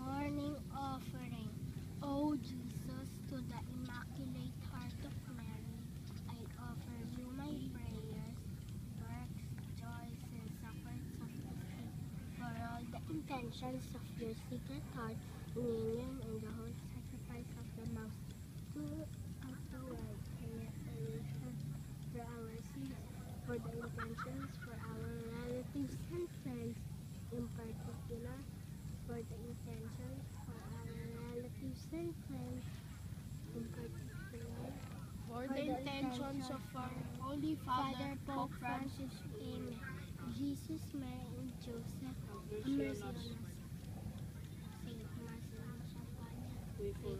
Morning offering. O Jesus, to the Immaculate Heart of Mary, I offer you my prayers, works, joys, and sufferings of the faith, for all the intentions of your Sacred Heart, in union and the whole sacrifice of the most good of the world, and your revelation for our sins, for the intentions for our relatives and friends, in particular, for the intentions for our relatives and friends, in particular, For the intentions of our Holy Father, Pope Francis, Amen. Jesus, Mary, and Joseph, have mercy on us. Saint Marcelin Champagne, pray for